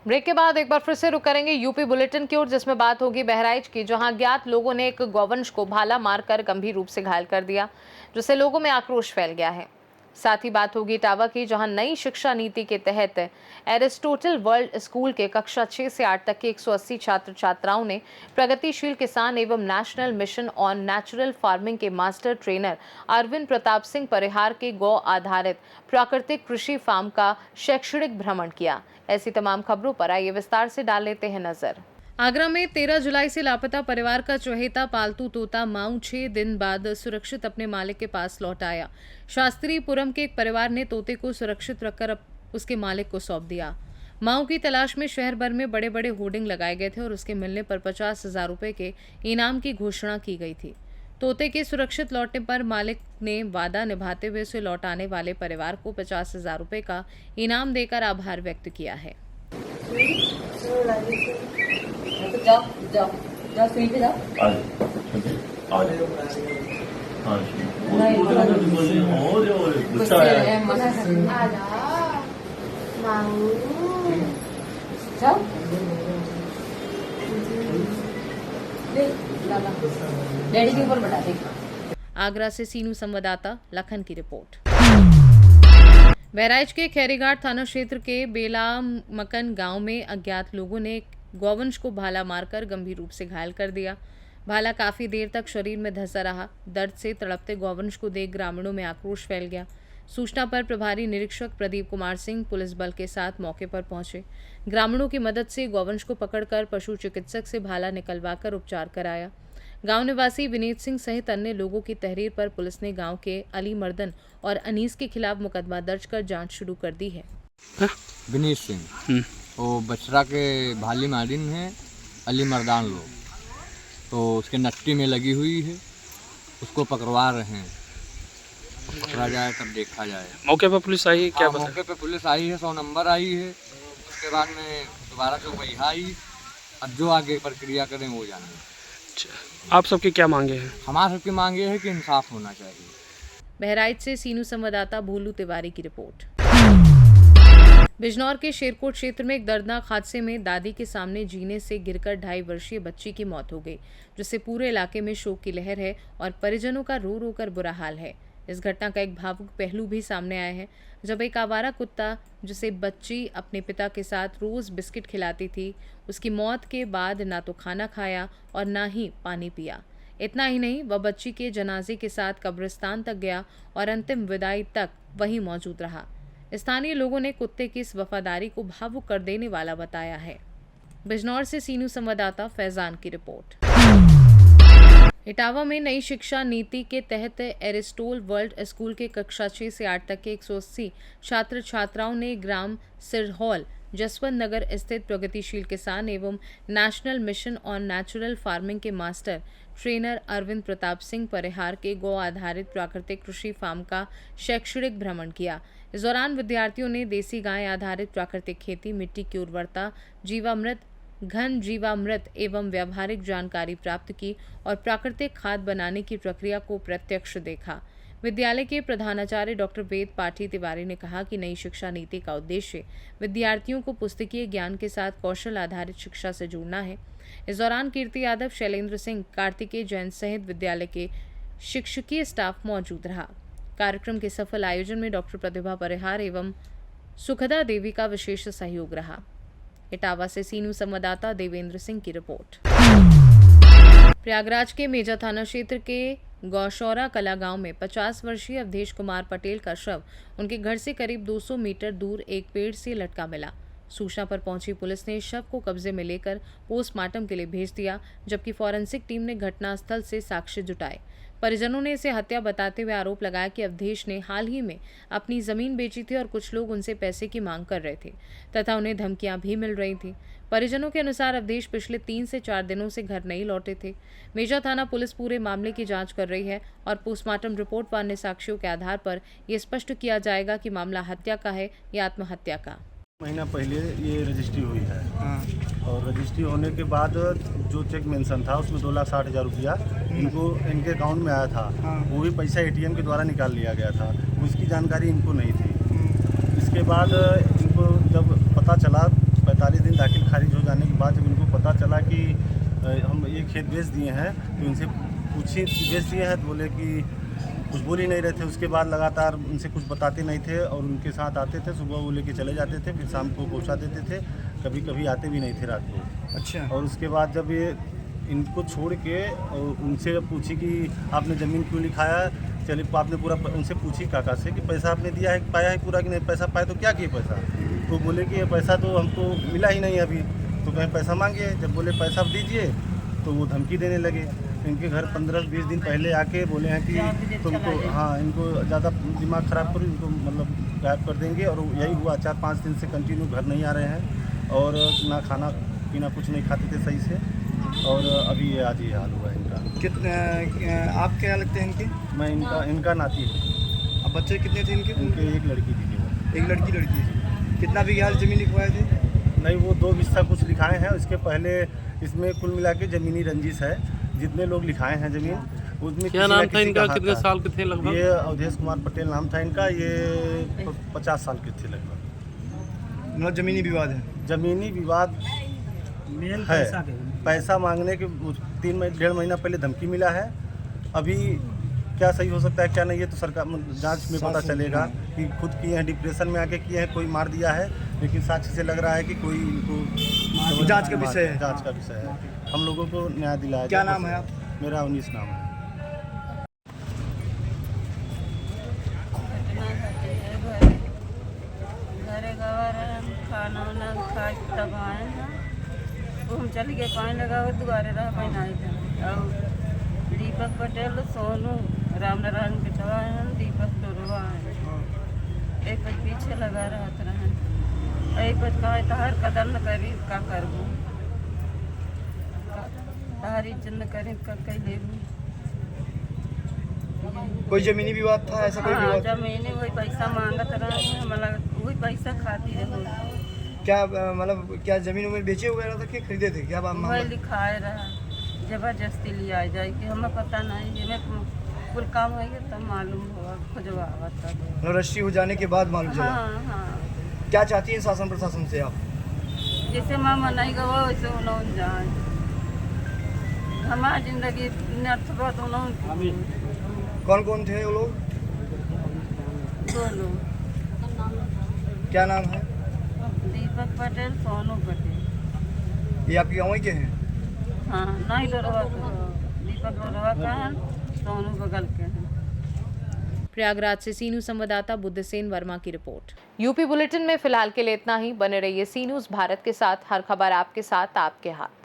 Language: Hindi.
ब्रेक के बाद एक बार फिर से रुक करेंगे यूपी बुलेटिन की ओर, जिसमें बात होगी बहराइच की, जहां अज्ञात लोगों ने एक गौवंश को भाला मारकर गंभीर रूप से घायल कर दिया, जिससे लोगों में आक्रोश फैल गया है। साथ ही बात होगी इटावा की, जहां नई शिक्षा नीति के तहत एरिस्टोटल वर्ल्ड स्कूल के कक्षा 6 से 8 तक के 180 छात्र छात्राओं ने प्रगतिशील किसान एवं national mission on natural farming के मास्टर ट्रेनर अरविंद प्रताप सिंह परिहार के गौ आधारित प्राकृतिक कृषि फार्म का शैक्षणिक भ्रमण किया। ऐसी तमाम खबरों पर आइए विस्तार से डाल लेते हैं नजर। आगरा में 13 जुलाई से लापता परिवार का चहेता पालतू तोता माऊ 6 दिन बाद सुरक्षित अपने मालिक के पास लौट आया। शास्त्रीपुरम के एक परिवार ने तोते को सुरक्षित रखकर उसके मालिक को सौंप दिया। माऊ की तलाश में शहर भर में बड़े बड़े होर्डिंग लगाए गए थे और उसके मिलने पर 50,000 रुपए के इनाम की घोषणा की गई थी। तोते के सुरक्षित लौटने पर मालिक ने वादा निभाते हुए उसे लौटाने वाले परिवार को 50,000 रुपए का इनाम देकर आभार व्यक्त किया है। जाओ जाओ जाओ सुई पे जाओ। जाओ डैडी के ऊपर बैठा दे। आगरा से सीनू संवाददाता लखन की रिपोर्ट। बहराइच के खैरीघाट थाना क्षेत्र के बेलामकन गांव में अज्ञात लोगों ने गौवंश को भाला मारकर गंभीर रूप से घायल कर दिया। भाला काफी देर तक शरीर में धंसा रहा। दर्द से तड़पते गौवंश को देख ग्रामीणों में आक्रोश फैल गया। सूचना पर प्रभारी निरीक्षक प्रदीप कुमार सिंह पुलिस बल के साथ मौके पर पहुंचे। ग्रामीणों की मदद से गौवंश को पकड़कर पशु चिकित्सक से भाला निकलवाकर उपचार कराया। गांव निवासी विनीत सिंह सहित अन्य लोगों की तहरीर पर पुलिस ने गांव के अली मर्दन और अनीस के खिलाफ मुकदमा दर्ज कर जांच शुरू कर दी है। विनीत सिंह वो बछड़ा के भाली मारिन है, अली मर्दान लोग तो उसके नट्टी में लगी हुई है, उसको पकड़वा रहे हैं। पकड़ा जाए तब देखा जाए। मौके पर पुलिस आई है क्या? मौके पे पुलिस आई है, 100 नंबर आई है। उसके बाद में दोबारा से वही आई। अब जो आगे प्रक्रिया करें वो जाने। अच्छा, आप सबकी क्या मांगे हैं? हमारे सबकी मांगे है कि इंसाफ होना चाहिए। बहराइच से सीनू संवाददाता भोलू तिवारी की रिपोर्ट। बिजनौर के शेरकोट क्षेत्र में एक दर्दनाक हादसे में दादी के सामने जीने से गिरकर 2.5 वर्षीय बच्ची की मौत हो गई, जिससे पूरे इलाके में शोक की लहर है और परिजनों का रो रो कर बुरा हाल है। इस घटना का एक भावुक पहलू भी सामने आया है, जब एक आवारा कुत्ता जिसे बच्ची अपने पिता के साथ रोज बिस्किट खिलाती थी, उसकी मौत के बाद ना तो खाना खाया और ना ही पानी पिया। इतना ही नहीं, वह बच्ची के जनाजे के साथ कब्रिस्तान तक गया और अंतिम विदाई तक वहीं मौजूद रहा। स्थानीय लोगों ने कुत्ते की इस वफादारी को भावुक कर देने वाला बताया है। बिजनौर से सीनू संवाददाता फैजान की रिपोर्ट। इटावा में नई शिक्षा नीति के तहत एरिस्टोल वर्ल्ड स्कूल के कक्षा 6 से 8 तक के 180 छात्र छात्राओं ने ग्राम सिरहौल जसवंत नगर स्थित प्रगतिशील किसान एवं national mission on natural farming के मास्टर ट्रेनर अरविंद प्रताप सिंह परिहार के गौ आधारित प्राकृतिक कृषि फार्म का शैक्षणिक भ्रमण किया। इस दौरान विद्यार्थियों ने देसी गाय आधारित प्राकृतिक खेती, मिट्टी की उर्वरता, जीवामृत, घन जीवामृत एवं व्यावहारिक जानकारी प्राप्त की और प्राकृतिक खाद बनाने की प्रक्रिया को प्रत्यक्ष देखा। विद्यालय के प्रधानाचार्य डॉक्टर वेद पाठी तिवारी ने कहा कि नई शिक्षा नीति का उद्देश्य विद्यार्थियों को पुस्तकीय ज्ञान के साथ कौशल आधारित शिक्षा से जोड़ना है। इस दौरान कीर्ति यादव, शैलेंद्र सिंह, कार्तिकेय जैन सहित विद्यालय के शिक्षकीय स्टाफ मौजूद रहा। कार्यक्रम के सफल आयोजन में डॉक्टर प्रतिभा परिहार एवं सुखदा देवी का विशेष सहयोग रहा। इटावा से सीनू संवाददाता देवेंद्र सिंह की रिपोर्ट। प्रयागराज के मेजा थाना क्षेत्र के गौशौरा कला गांव में 50 वर्षीय अवधेश कुमार पटेल का शव उनके घर से करीब 200 मीटर दूर एक पेड़ से लटका मिला। सूचना पर पहुंची पुलिस ने शव को कब्जे में लेकर पोस्टमार्टम के लिए भेज दिया, जबकि फॉरेंसिक टीम ने घटनास्थल से साक्ष्य जुटाए। परिजनों ने इसे हत्या बताते हुए आरोप लगाया कि अवधेश ने हाल ही में अपनी जमीन बेची थी और कुछ लोग उनसे पैसे की मांग कर रहे थे तथा उन्हें धमकियां भी मिल रही थी। परिजनों के अनुसार अवधेश पिछले 3 से 4 दिनों से घर नहीं लौटे थे। मेजा थाना पुलिस पूरे मामले की जांच कर रही है और पोस्टमार्टम रिपोर्ट व अन्य साक्ष्यों के आधार पर यह स्पष्ट किया जाएगा कि मामला हत्या का है या आत्महत्या का। महीना पहले ये रजिस्ट्री हुई है हाँ। और रजिस्ट्री होने के बाद जो चेक मेंशन था उसमें 2,60,000 रुपया इनको इनके अकाउंट में आया था। हाँ। वो भी पैसा एटीएम के द्वारा निकाल लिया गया था, उसकी जानकारी इनको नहीं थी। हम्म। इसके बाद इनको जब पता चला 45 दिन दाखिल खारिज हो जाने के बाद जब इनको पता चला कि हम ये खेत बेच दिए हैं तो इनसे पूछी बेच दिए हैं तो बोले कि कुछ बोल ही नहीं रहे थे। उसके बाद लगातार उनसे कुछ बताते नहीं थे और उनके साथ आते थे, सुबह वो लेके चले जाते थे, फिर शाम को पहुंचा देते थे, कभी कभी आते भी नहीं थे रात को। अच्छा। और उसके बाद जब ये इनको छोड़ के और उनसे पूछी कि आपने ज़मीन क्यों लिखाया, चलिए आपने पूरा उनसे पूछी काका से कि पैसा आपने दिया है पाया है पूरा कि नहीं, पैसा पाया तो क्या किए पैसा, तो बोले कि ये पैसा तो हमको मिला ही नहीं अभी, तो कहीं पैसा मांगे। जब बोले पैसा दीजिए तो वो धमकी देने लगे। इनके घर 15-20 दिन पहले आके बोले हैं कि तुमको हाँ इनको ज़्यादा दिमाग ख़राब करो, इनको मतलब गायब कर देंगे। और यही हुआ, 4-5 दिन से कंटिन्यू घर नहीं आ रहे हैं और ना खाना पीना कुछ नहीं खाते थे सही से, और अभी ये आज ये हाल हुआ है इनका। कितने आप क्या लगते हैं इनके? मैं इनका नाती हूँ। अब बच्चे कितने थे इनके? इनके एक लड़की थी केवल। एक लड़की। कितना बीघा ज़मीन लिखवाए थे? नहीं, वो 2 बिस्सा कुछ लिखाए हैं। उसके पहले इसमें कुल मिला के ज़मीनी रंजिश है, जितने लोग लिखाए हैं ज़मीन उसमें क्या नाम था इनका, कितने साल के थे लगभग? ये अवधेश कुमार पटेल नाम था इनका। ये 50 साल के थे लगभग। मतलब ज़मीनी विवाद है? ज़मीनी विवाद है। पैसा मांगने के 1.5 महीना पहले धमकी मिला है। अभी क्या सही हो सकता है क्या नहीं, ये तो सरकार जांच में पता चलेगा कि खुद किए हैं, डिप्रेशन में आके किए हैं, कोई मार दिया है, लेकिन साक्ष्य से लग रहा है कि कोई इनको जांच का विषय है। जांच का विषय है। हम लोगों को न्याय दिलाया। क्या नाम है आप? मेरा अवनीश नाम है। घरे गवार खाना वाना खा के तब आए हैं, तो हम चल के पानी लगा दुआरे रह बनाई थे। और दीपक पटेल, सोनू रामनारायण बिटवा हैं, दीपक टोरवा है। एक बज पीछे लगा रहत रहन, एक बज कहा तहार कदर न करी का करबू, तहार इज्जत न करी का कह लेबू। कोई ज़मीनी विवाद था ऐसा? कोई हाँ, विवाद? जमीने वही पैसा मांगत रहे, हमारा वही पैसा खाती रहो। क्या मतलब क्या ज़मीन उमीन बेचे वगैरह था कि खरीदे थे? क्या बात वही मामला? लिखाए रहा, जबरदस्ती लिया जाए कि हमें पता नहीं, हमें कुल काम हो गया तब मालूम हुआ, खुजवा तब। मतलब रजिस्ट्री हो जाने के बाद मालूम चला? हाँ हाँ, क्या चाहती हैं शासन प्रशासन से आप? जैसे मामा नहीं गवा वैसे उन्होंने जाए, हमारी जिंदगी नर्थ बहुत उन्होंने। कौन कौन थे वो लोग? दो लोग, क्या नाम है? दीपक पटेल, सोनू पटेल। ये आपके गाँव के हैं? हाँ, नहीं डरवा दीपक डरवा का है, सोनू बगल के हैं। प्रयागराज से सीनू संवाददाता बुद्धसेन वर्मा की रिपोर्ट। यूपी बुलेटिन में फिलहाल के लिए इतना ही। बने रहिए सी न्यूज़ भारत के साथ। हर खबर आपके साथ, आपके हाथ।